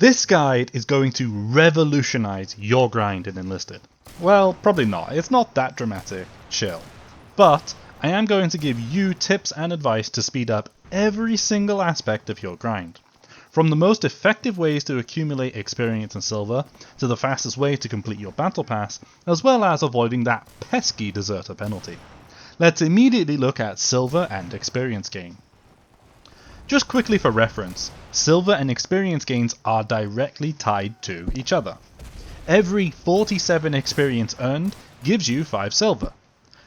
This guide is going to revolutionize your grind in Enlisted. Well, probably not, it's not that dramatic, chill. But I am going to give you tips and advice to speed up every single aspect of your grind. From the most effective ways to accumulate experience and silver, to the fastest way to complete your battle pass, as well as avoiding that pesky deserter penalty. Let's immediately look at silver and experience gain. Just quickly for reference, silver and experience gains are directly tied to each other. Every 47 experience earned gives you 5 silver.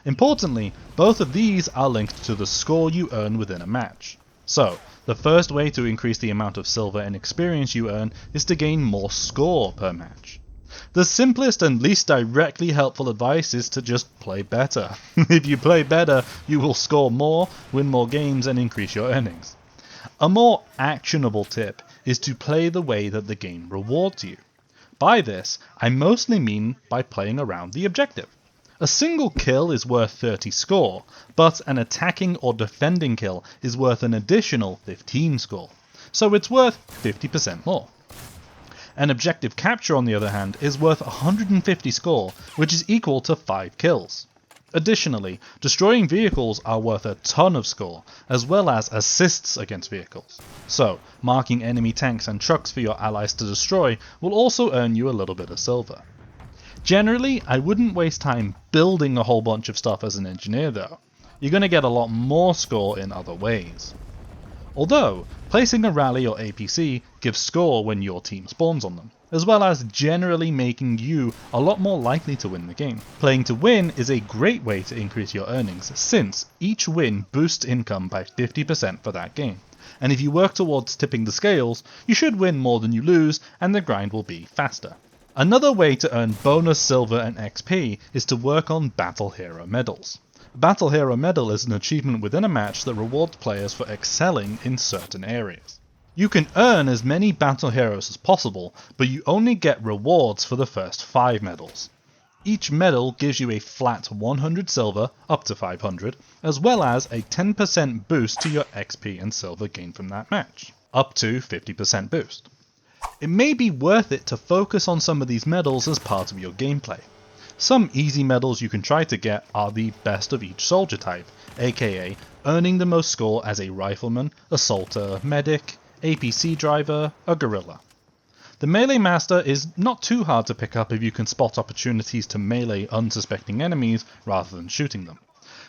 Importantly, both of these are linked to the score you earn within a match. So, the first way to increase the amount of silver and experience you earn is to gain more score per match. The simplest and least directly helpful advice is to just play better. If you play better, you will score more, win more games, and increase your earnings. A more actionable tip is to play the way that the game rewards you. By this, I mostly mean by playing around the objective. A single kill is worth 30 score, but an attacking or defending kill is worth an additional 15 score, so it's worth 50% more. An objective capture, on the other hand, is worth 150 score, which is equal to 5 kills. Additionally, destroying vehicles are worth a ton of score, as well as assists against vehicles. So, marking enemy tanks and trucks for your allies to destroy will also earn you a little bit of silver. Generally, I wouldn't waste time building a whole bunch of stuff as an engineer though. You're going to get a lot more score in other ways. Although, placing a rally or APC gives score when your team spawns on them, as well as generally making you a lot more likely to win the game. Playing to win is a great way to increase your earnings, since each win boosts income by 50% for that game. And if you work towards tipping the scales, you should win more than you lose, and the grind will be faster. Another way to earn bonus silver and XP is to work on Battle Hero medals. Battle Hero medal is an achievement within a match that rewards players for excelling in certain areas. You can earn as many Battle Heroes as possible, but you only get rewards for the first 5 medals. Each medal gives you a flat 100 silver, up to 500, as well as a 10% boost to your XP and silver gained from that match, up to 50% boost. It may be worth it to focus on some of these medals as part of your gameplay. Some easy medals you can try to get are the best of each soldier type, aka earning the most score as a rifleman, assaulter, medic, APC driver, or guerrilla. The melee master is not too hard to pick up if you can spot opportunities to melee unsuspecting enemies rather than shooting them.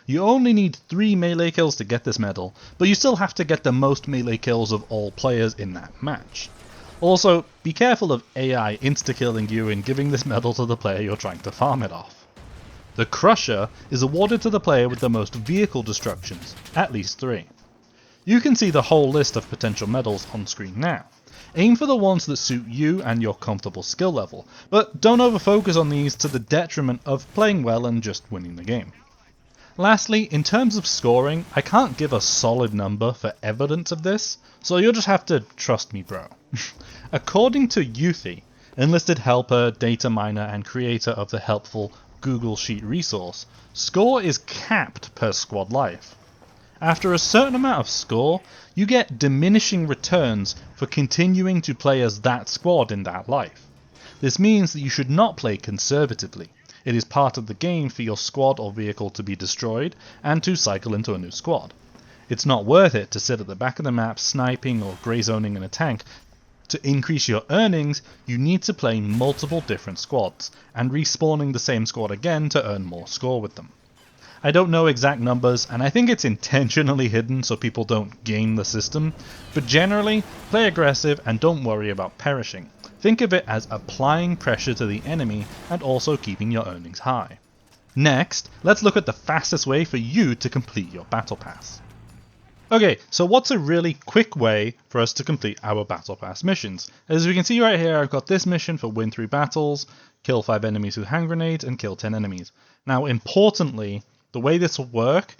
You only need 3 melee kills to get this medal, but you still have to get the most melee kills of all players in that match. Also, be careful of AI insta-killing you and giving this medal to the player you're trying to farm it off. The Crusher is awarded to the player with the most vehicle destructions, at least 3. You can see the whole list of potential medals on screen now. Aim for the ones that suit you and your comfortable skill level, but don't overfocus on these to the detriment of playing well and just winning the game. Lastly, in terms of scoring, I can't give a solid number for evidence of this, so you'll just have to trust me, bro. According to Youthy, Enlisted helper, data miner, and creator of the helpful Google Sheet resource, score is capped per squad life. After a certain amount of score, you get diminishing returns for continuing to play as that squad in that life. This means that you should not play conservatively. It is part of the game for your squad or vehicle to be destroyed and to cycle into a new squad. It's not worth it to sit at the back of the map sniping or grey zoning in a tank. To increase your earnings, you need to play multiple different squads, and respawning the same squad again to earn more score with them. I don't know exact numbers, and I think it's intentionally hidden so people don't game the system, but generally, play aggressive and don't worry about perishing. Think of it as applying pressure to the enemy and also keeping your earnings high. Next, let's look at the fastest way for you to complete your Battle Pass. Okay, so what's a really quick way for us to complete our Battle Pass missions? As we can see right here, I've got this mission for win 3 battles, kill 5 enemies with hand grenades, and kill 10 enemies. Now, importantly, the way this will work,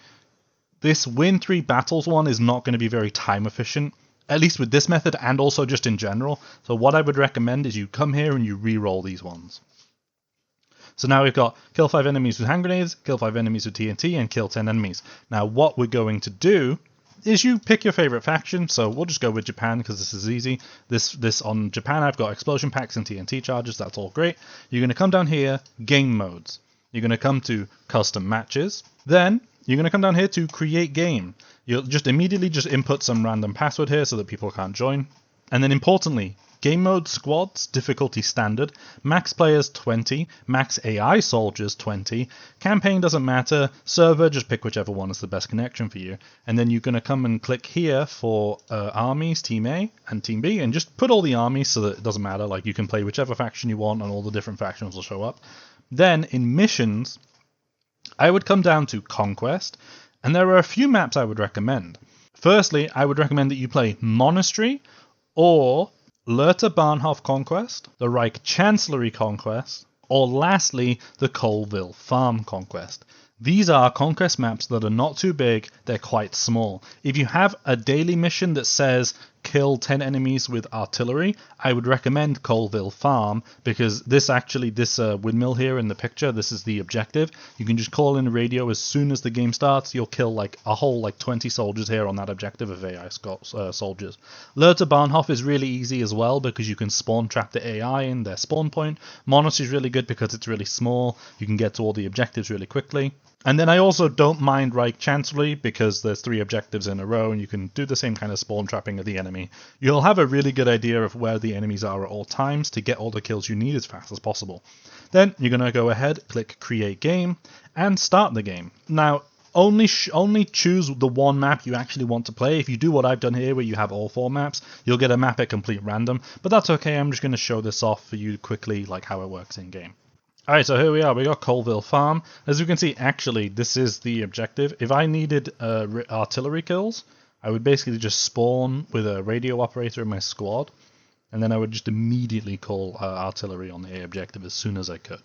this win 3 battles one is not going to be very time efficient, at least with this method and also just in general. So what I would recommend is you come here and you re-roll these ones. So now we've got kill 5 enemies with hand grenades, kill 5 enemies with TNT, and kill 10 enemies. Now what we're going to do is you pick your favorite faction. So we'll just go with Japan because this is easy. This on Japan, I've got explosion packs and TNT charges. That's all great. You're going to come down here, game modes. You're going to come to custom matches. Then you're going to come down here to create game. You'll just immediately just input some random password here so that people can't join. And then importantly, game mode squads, difficulty standard, max players 20, max AI soldiers 20, campaign doesn't matter, server, just pick whichever one is the best connection for you. And then you're going to come and click here for armies, team A and team B, and just put all the armies so that it doesn't matter, like you can play whichever faction you want and all the different factions will show up. Then in missions, I would come down to Conquest, and there are a few maps I would recommend. Firstly, I would recommend that you play Monastery or Lerta Bahnhof Conquest, the Reich Chancellery Conquest, or lastly, the Colville Farm Conquest. These are conquest maps that are not too big, they're quite small. If you have a daily mission that says kill 10 enemies with artillery, I would recommend Colville Farm, because this windmill here in the picture, this is the objective. You can just call in a radio as soon as the game starts, you'll kill like a whole 20 soldiers here on that objective of AI soldiers. Lerta Bahnhof is really easy as well because you can spawn trap the AI in their spawn point. Monastery is really good because it's really small, you can get to all the objectives really quickly. And then I also don't mind Reich Chancellery because there's 3 objectives in a row and you can do the same kind of spawn trapping of the enemy. You'll have a really good idea of where the enemies are at all times to get all the kills you need as fast as possible. Then you're going to go ahead, click create game and start the game. Now only choose the one map you actually want to play. If you do what I've done here where you have all 4 maps, you'll get a map at complete random, but that's okay. I'm just going to show this off for you quickly, like how it works in game. Alright, so here we are, we got Colville Farm. As you can see, actually, this is the objective. If I needed artillery kills, I would basically just spawn with a radio operator in my squad, and then I would just immediately call artillery on the A objective as soon as I could.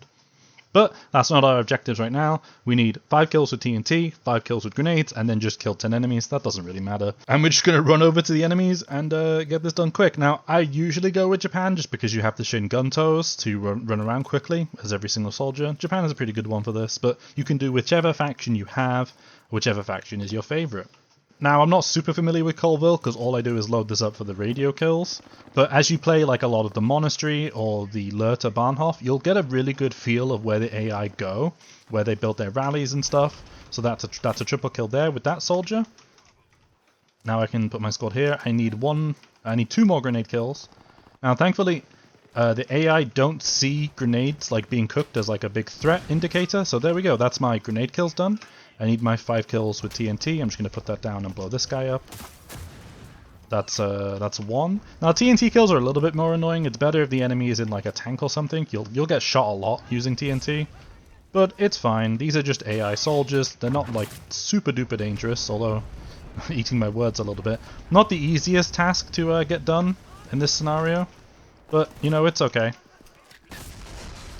But that's not our objectives right now. We need 5 kills with TNT, 5 kills with grenades, and then just kill 10 enemies. That doesn't really matter. And we're just going to run over to the enemies and get this done quick. Now, I usually go with Japan just because you have the Shin gun toes to run around quickly as every single soldier. Japan is a pretty good one for this, but you can do whichever faction you have, whichever faction is your favorite. Now, I'm not super familiar with Colville because all I do is load this up for the radio kills, but as you play like a lot of the Monastery or the Lerta Bahnhof, you'll get a really good feel of where the AI go, where they build their rallies and stuff. So that's a triple kill there with that soldier. Now I can put my squad here. I need 2 more grenade kills. Now, thankfully, the AI don't see grenades like being cooked as like a big threat indicator. So there we go. That's my grenade kills done. I need my 5 kills with TNT. I'm just going to put that down and blow this guy up. That's 1. Now TNT kills are a little bit more annoying. It's better if the enemy is in like a tank or something. You'll get shot a lot using TNT, but it's fine. These are just AI soldiers. They're not like super duper dangerous, although eating my words a little bit. Not the easiest task to get done in this scenario, but you know, it's okay.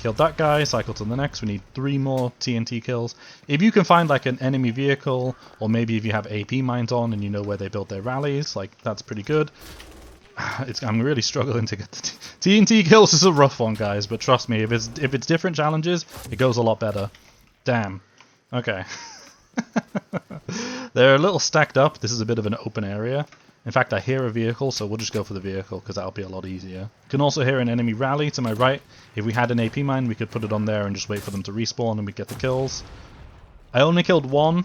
Killed that guy, cycle to the next. We need 3 more TNT kills. If you can find like an enemy vehicle, or maybe if you have AP mines on and you know where they build their rallies, like that's pretty good. I'm really struggling to get the TNT kills. Is a rough one, guys, but trust me, if it's different challenges, it goes a lot better. Damn. Okay. They're a little stacked up. This is a bit of an open area. In fact, I hear a vehicle, so we'll just go for the vehicle because that'll be a lot easier. You can also hear an enemy rally to my right. If we had an AP mine, we could put it on there and just wait for them to respawn and we'd get the kills. I only killed 1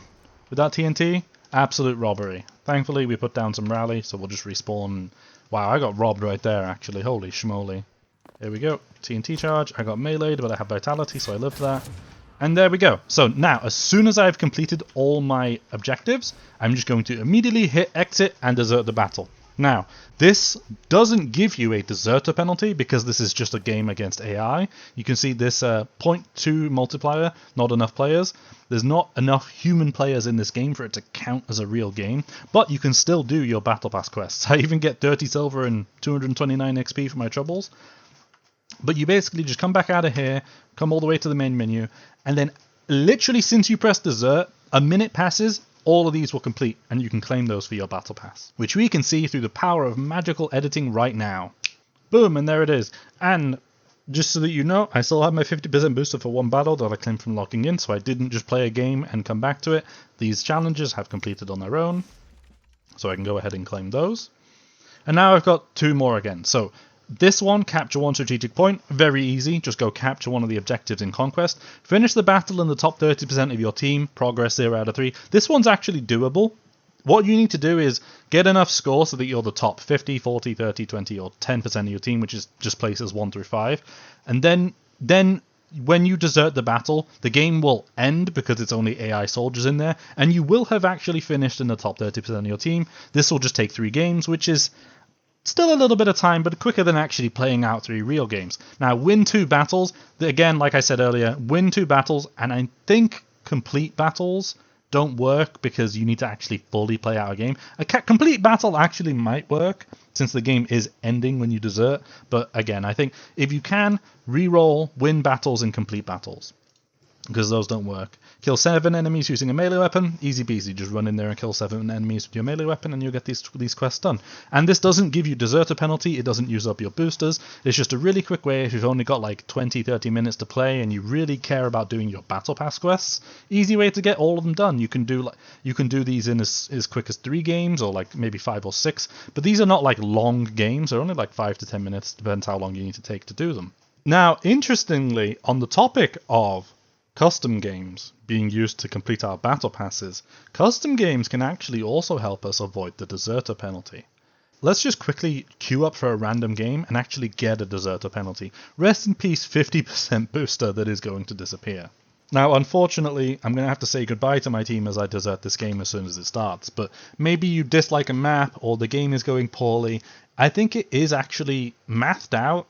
with that TNT. Absolute robbery. Thankfully, we put down some rally, so we'll just respawn. Wow, I got robbed right there, actually. Holy schmoly. Here we go. TNT charge. I got meleeed, but I have vitality, so I lived that. And there we go. So now, as soon as I've completed all my objectives, I'm just going to immediately hit exit and desert the battle. Now, this doesn't give you a deserter penalty because this is just a game against AI. You can see this 0.2 multiplier, not enough players. There's not enough human players in this game for it to count as a real game, but you can still do your Battle Pass quests. I even get 30 silver and 229 XP for my troubles. But you basically just come back out of here, come all the way to the main menu, and then literally since you press desert, a minute passes, all of these will complete, and you can claim those for your Battle Pass, which we can see through the power of magical editing right now. Boom, and there it is. And just so that you know, I still have my 50% booster for one battle that I claimed from logging in, so I didn't just play a game and come back to it. These challenges have completed on their own. So I can go ahead and claim those. And now I've got 2 more again. So this one, capture 1 strategic point, very easy. Just go capture one of the objectives in Conquest. Finish the battle in the top 30% of your team, progress 0 out of 3. This one's actually doable. What you need to do is get enough score so that you're the top 50, 40, 30, 20, or 10% of your team, which is just places 1 through 5. And then when you desert the battle, the game will end because it's only AI soldiers in there, and you will have actually finished in the top 30% of your team. This will just take 3 games, which is still a little bit of time, but quicker than actually playing out 3 real games. Now, win 2 battles. Again, like I said earlier, win 2 battles, and I think complete battles don't work because you need to actually fully play out a game. A complete battle actually might work since the game is ending when you desert, but again, I think if you can, re-roll, win battles and complete battles, because those don't work. Kill 7 enemies using a melee weapon, easy peasy. Just run in there and kill 7 enemies with your melee weapon and you'll get these quests done. And this doesn't give you deserter penalty, it doesn't use up your boosters. It's just a really quick way if you've only got like 20-30 minutes to play and you really care about doing your battle pass quests. Easy way to get all of them done. You can do these in as quick as 3 games or like maybe 5 or 6, but these are not like long games. They're only like 5 to 10 minutes, depends how long you need to take to do them. Now, interestingly, on the topic of custom games being used to complete our battle passes, custom games can actually also help us avoid the deserter penalty. Let's just quickly queue up for a random game and actually get a deserter penalty. Rest in peace 50% booster that is going to disappear. Now, unfortunately, I'm going to have to say goodbye to my team as I desert this game as soon as it starts, but maybe you dislike a map or the game is going poorly. I think it is actually mathed out.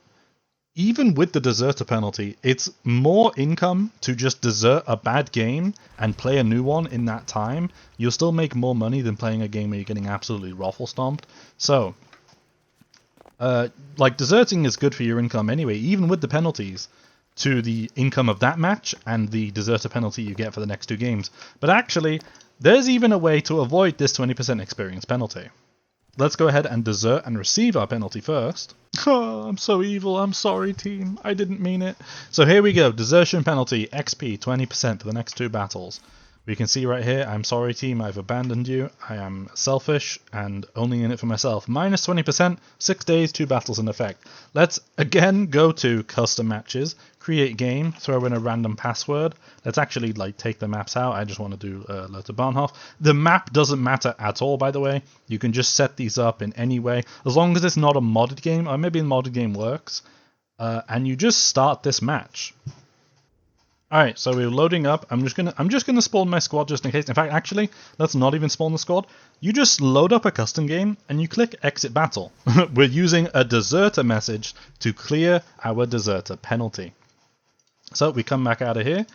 Even with the deserter penalty, it's more income to just desert a bad game and play a new one in that time. You'll still make more money than playing a game where you're getting absolutely raffle stomped. So, like, deserting is good for your income anyway, even with the penalties to the income of that match and the deserter penalty you get for the next 2 games. But actually, there's even a way to avoid this 20% experience penalty. Let's go ahead and desert and receive our penalty first. Oh, I'm so evil. I'm sorry, team. I didn't mean it. So here we go. Desertion penalty, XP, 20% for the next 2 battles. We can see right here, I'm sorry, team. I've abandoned you. I am selfish and only in it for myself. Minus 20%, 6 days, 2 battles in effect. Let's again go to custom matches, create game, throw in a random password. Let's actually take the maps out. I just want to do Lotte Bahnhof. The map doesn't matter at all, by the way. You can just set these up in any way, as long as it's not a modded game, or maybe a modded game works. And you just start this match. Alright, so we're loading up. I'm just gonna spawn my squad just in case. In fact, actually, let's not even spawn the squad. You just load up a custom game and you click exit battle. We're using a deserter message to clear our deserter penalty. So we come back out of here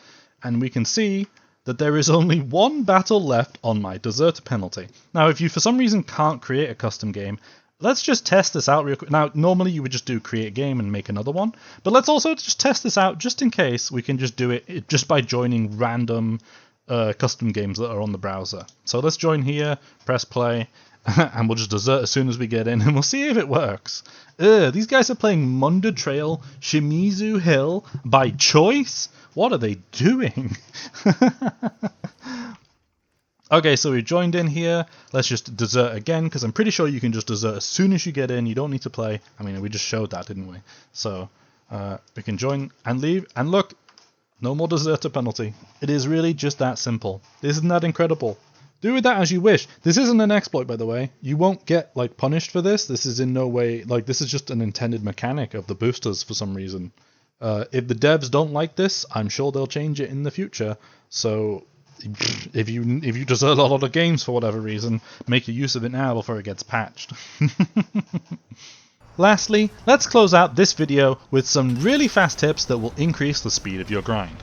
and we can see that there is only 1 battle left on my deserter penalty. Now, if you for some reason can't create a custom game, let's just test this out real quick. Now, normally you would just do create game and make another one, but let's also just test this out just in case. We can just do it just by joining random custom games that are on the browser. So let's join here, press play, and we'll just desert as soon as we get in, and we'll see if it works. These guys are playing Munda Trail Shimizu Hill by choice? What are they doing? Okay, so we joined in here. Let's just desert again, because I'm pretty sure you can just desert as soon as you get in. You don't need to play. I mean, we just showed that, didn't we? So we can join and leave. And look, no more deserter penalty. It is really just that simple. Isn't that incredible? Do with that as you wish. This isn't an exploit, by the way. You won't get punished for this. This is in no way this is just an intended mechanic of the boosters for some reason. If the devs don't like this, I'm sure they'll change it in the future. So if you desert a lot of games for whatever reason, make use of it now before it gets patched. Lastly, let's close out this video with some really fast tips that will increase the speed of your grind.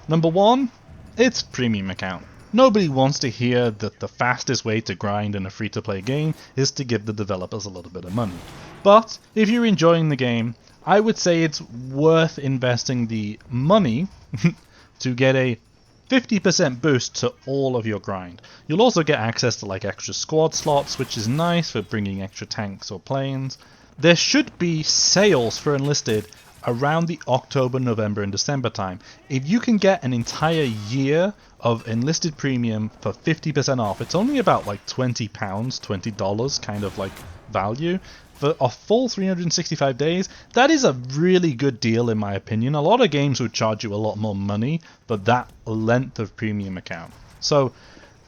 Number 1, it's premium account. Nobody wants to hear that the fastest way to grind in a free-to-play game is to give the developers a little bit of money. But if you're enjoying the game, I would say it's worth investing the money to get a 50% boost to all of your grind. You'll also get access to extra squad slots, which is nice for bringing extra tanks or planes. There should be sales for Enlisted around the October, November, and December time. If you can get an entire year of Enlisted Premium for 50% off, it's only about like £20, $20 kind of like value. For a full 365 days, that is a really good deal in my opinion. A lot of games would charge you a lot more money for that length of premium account. So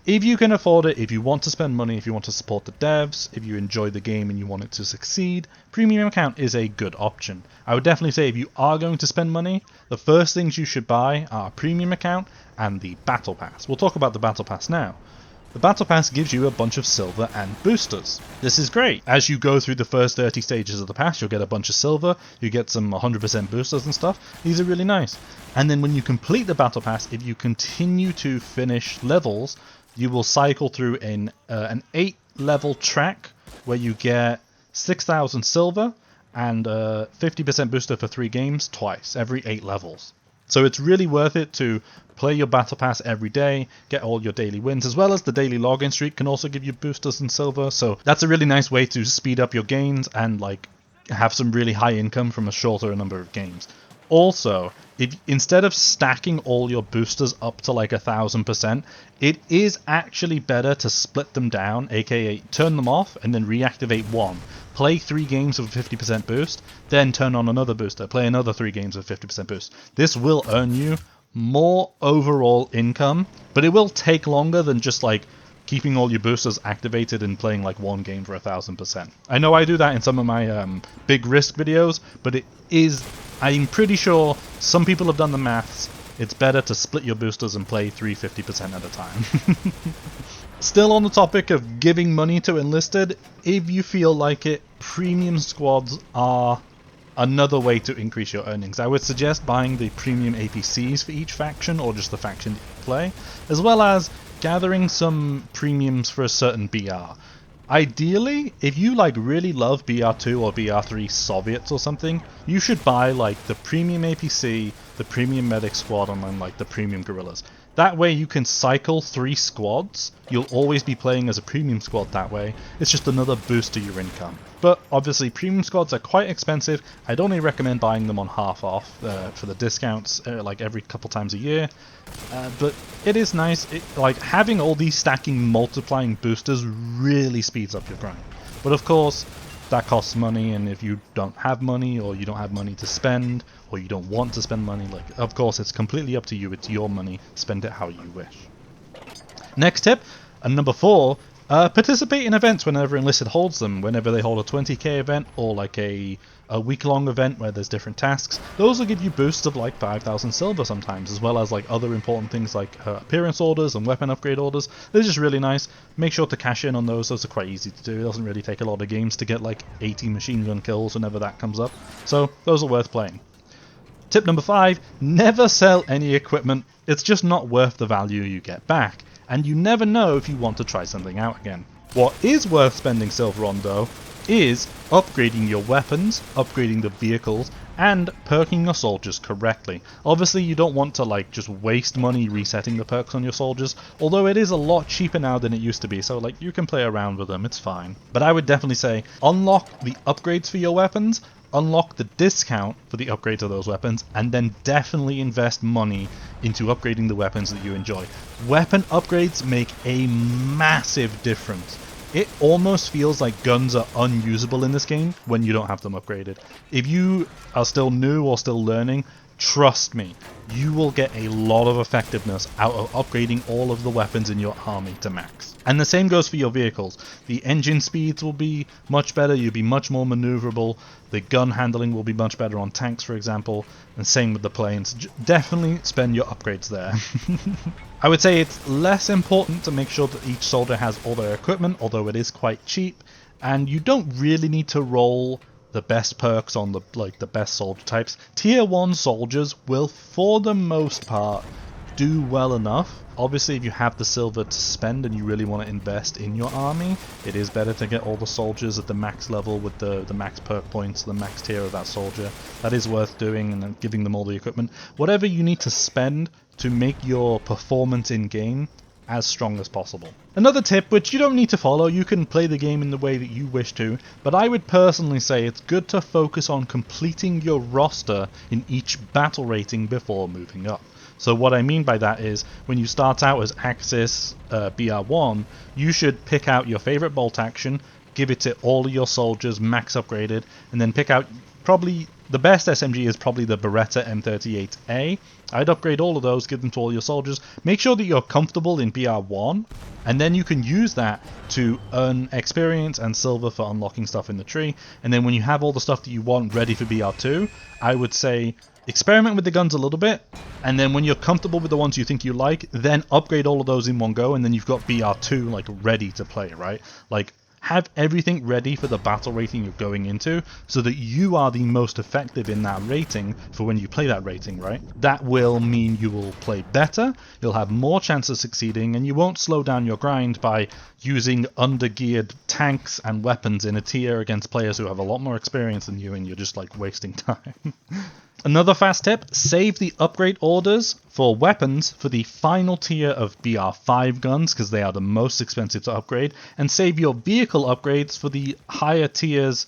if you can afford it, if you want to spend money, if you want to support the devs, if you enjoy the game and you want it to succeed, premium account is a good option. I would definitely say if you are going to spend money, the first things you should buy are a premium account and the Battle Pass. We'll talk about the Battle Pass now. The Battle Pass gives you a bunch of silver and boosters. This is great. As you go through the first 30 stages of the pass, you'll get a bunch of silver, you get some 100% boosters and stuff. These are really nice. And then when you complete the Battle Pass, if you continue to finish levels, you will cycle through an 8-level track where you get 6,000 silver and 50% booster for 3 games twice, every 8 levels. So it's really worth it to play your Battle Pass every day, get all your daily wins, as well as the daily login streak can also give you boosters and silver. So that's a really nice way to speed up your gains and like have some really high income from a shorter number of games. Also, if instead of stacking all your boosters up to like 1000%, it is actually better to split them down, aka turn them off and then reactivate one. Play 3 games with a 50% boost, then turn on another booster, play another 3 games with 50% boost. This will earn you more overall income, but it will take longer than just like keeping all your boosters activated and playing like 1 game for 1000%. I know I do that in some of my big risk videos, but it is, I'm pretty sure some people have done the maths. It's better to split your boosters and play 350% at a time. Still on the topic of giving money to Enlisted, if you feel like it, premium squads are another way to increase your earnings. I would suggest buying the premium APCs for each faction or just the faction that you play, as well as gathering some premiums for a certain BR. Ideally, if you like really love BR2 or BR3 Soviets or something, you should buy like the premium APC, the premium medic squad, and then like the premium guerrillas. That way you can cycle 3 squads. You'll always be playing as a premium squad that way. It's just another boost to your income. But obviously premium squads are quite expensive. I'd only recommend buying them on half off for the discounts like every couple times a year. But it is nice. Like having all these stacking multiplying boosters really speeds up your grind. But of course that costs money, and if you don't have money or you don't have money to spend or you don't want to spend money, like of course it's completely up to you. It's your money. Spend it how you wish. Next tip, and number 4, participate in events whenever Enlisted holds them. Whenever they hold a 20k event or like a week-long event where there's different tasks, those will give you boosts of like 5,000 silver sometimes, as well as like other important things like appearance orders and weapon upgrade orders. They're just really nice. Make sure to cash in on those. Those are quite easy to do. It doesn't really take a lot of games to get like 80 machine gun kills whenever that comes up. So those are worth playing. Tip number 5, never sell any equipment. It's just not worth the value you get back, and you never know if you want to try something out again. What is worth spending silver on though is upgrading your weapons, upgrading the vehicles, and perking your soldiers correctly. Obviously you don't want to like just waste money resetting the perks on your soldiers, although it is a lot cheaper now than it used to be, so like you can play around with them, it's fine. But I would definitely say unlock the upgrades for your weapons, unlock the discount for the upgrades of those weapons, and then definitely invest money into upgrading the weapons that you enjoy. Weapon upgrades make a massive difference. It almost feels like guns are unusable in this game when you don't have them upgraded. If you are still new or still learning, trust me, you will get a lot of effectiveness out of upgrading all of the weapons in your army to max. And the same goes for your vehicles. The engine speeds will be much better, you'll be much more maneuverable, the gun handling will be much better on tanks for example, and same with the planes. Definitely spend your upgrades there. I would say it's less important to make sure that each soldier has all their equipment, although it is quite cheap, and you don't really need to roll the best perks on the best soldier types. Tier 1 soldiers will for the most part do well enough. Obviously if you have the silver to spend and you really want to invest in your army, it is better to get all the soldiers at the max level with the max perk points, the max tier of that soldier. That is worth doing, and then giving them all the equipment. Whatever you need to spend to make your performance in game as strong as possible. Another tip, which you don't need to follow, you can play the game in the way that you wish to, but I would personally say it's good to focus on completing your roster in each battle rating before moving up. So what I mean by that is, when you start out as Axis BR1, you should pick out your favorite bolt action, give it to all of your soldiers, max upgraded, and then pick out probably the best SMG is probably the Beretta M38A. I'd upgrade all of those, give them to all your soldiers. Make sure that you're comfortable in BR1, and then you can use that to earn experience and silver for unlocking stuff in the tree. And then when you have all the stuff that you want ready for BR2, I would say experiment with the guns a little bit, and then when you're comfortable with the ones you think you like, then upgrade all of those in one go, and then you've got BR2 like ready to play, right? Like, have everything ready for the battle rating you're going into so that you are the most effective in that rating for when you play that rating, right? That will mean you will play better, you'll have more chance of succeeding, and you won't slow down your grind by using undergeared tanks and weapons in a tier against players who have a lot more experience than you, and you're just like wasting time. Another fast tip, save the upgrade orders for weapons for the final tier of BR5 guns, because they are the most expensive to upgrade, and save your vehicle upgrades for the higher tiers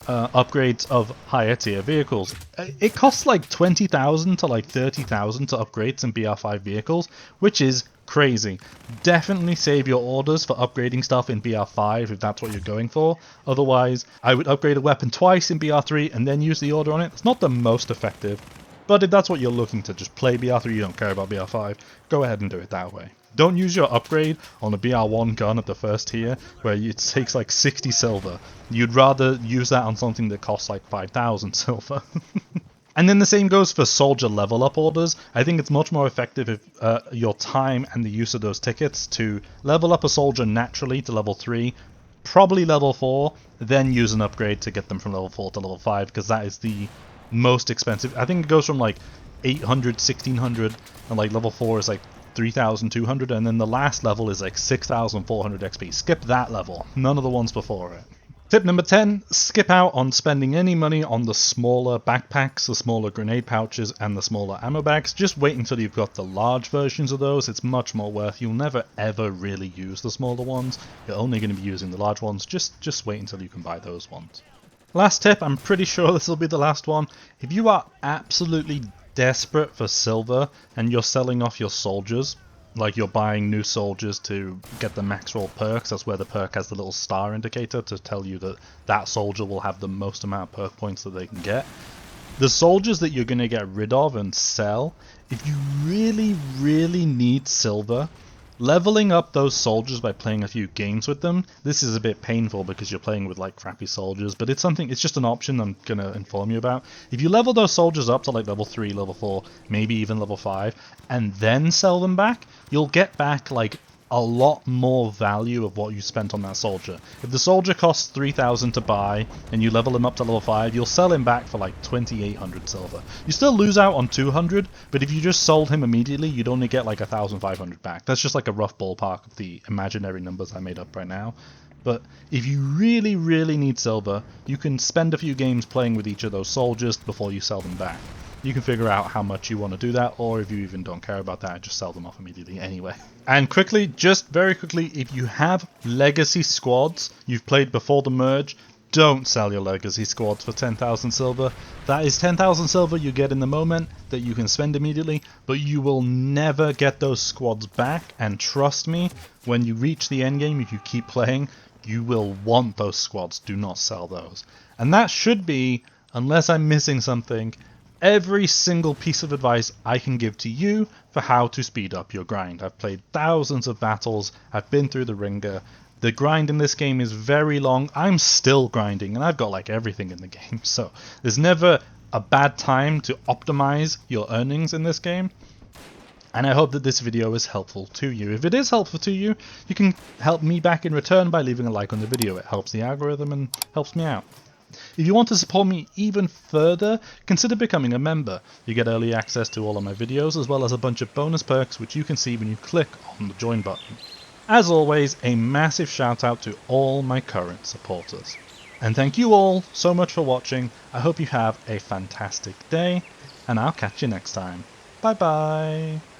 upgrades of higher tier vehicles. It costs like 20,000 to like 30,000 to upgrade some BR5 vehicles, which is crazy. Definitely save your orders for upgrading stuff in BR5 if that's what you're going for. Otherwise, I would upgrade a weapon twice in BR3 and then use the order on it. It's not the most effective, but if that's what you're looking to just play BR3, you don't care about BR5, go ahead and do it that way. Don't use your upgrade on a BR1 gun at the first tier, where it takes like 60 silver. You'd rather use that on something that costs like 5,000 silver. And then the same goes for soldier level up orders. I think it's much more effective if your time and the use of those tickets to level up a soldier naturally to level 3, probably level 4, then use an upgrade to get them from level 4 to level 5, because that is the most expensive. I think it goes from like 800, 1600, and like level 4 is like 3,200, and then the last level is like 6,400 XP. Skip that level, none of the ones before it. Tip number 10, skip out on spending any money on the smaller backpacks, the smaller grenade pouches, and the smaller ammo bags. Just wait until you've got the large versions of those, it's much more worth. You'll never ever really use the smaller ones, you're only going to be using the large ones. Just wait until you can buy those ones. Last tip, I'm pretty sure this will be the last one. If you are absolutely desperate for silver and you're selling off your soldiers, like you're buying new soldiers to get the max roll perks, that's where the perk has the little star indicator to tell you that that soldier will have the most amount of perk points that they can get. The soldiers that you're going to get rid of and sell, if you really need silver, leveling up those soldiers by playing a few games with them, this is a bit painful because you're playing with like crappy soldiers, but it's just an option I'm going to inform you about. If you level those soldiers up to like level 3, level 4, maybe even level 5, and then sell them back, you'll get back like a lot more value of what you spent on that soldier. If the soldier costs 3,000 to buy and you level him up to level 5, you'll sell him back for like 2,800 silver. You still lose out on 200, but if you just sold him immediately, you'd only get like 1,500 back. That's just like a rough ballpark of the imaginary numbers I made up right now. But if you really need silver, you can spend a few games playing with each of those soldiers before you sell them back. You can figure out how much you want to do that, or if you even don't care about that, just sell them off immediately anyway. And quickly, just very quickly, if you have legacy squads you've played before the merge, don't sell your legacy squads for 10,000 silver. That is 10,000 silver you get in the moment that you can spend immediately, but you will never get those squads back, and trust me, when you reach the endgame, if you keep playing, you will want those squads. Do not sell those. And that should be, unless I'm missing something, every single piece of advice I can give to you for how to speed up your grind. I've played thousands of battles, I've been through the ringer. The grind in this game is very long. I'm still grinding and I've got like everything in the game, so there's never a bad time to optimize your earnings in this game. And I hope that this video is helpful to you. If it is helpful to you, you can help me back in return by leaving a like on the video. It helps the algorithm and helps me out. If you want to support me even further, consider becoming a member. You get early access to all of my videos, as well as a bunch of bonus perks which you can see when you click on the join button. As always, a massive shout out to all my current supporters. And thank you all so much for watching. I hope you have a fantastic day, and I'll catch you next time. Bye bye!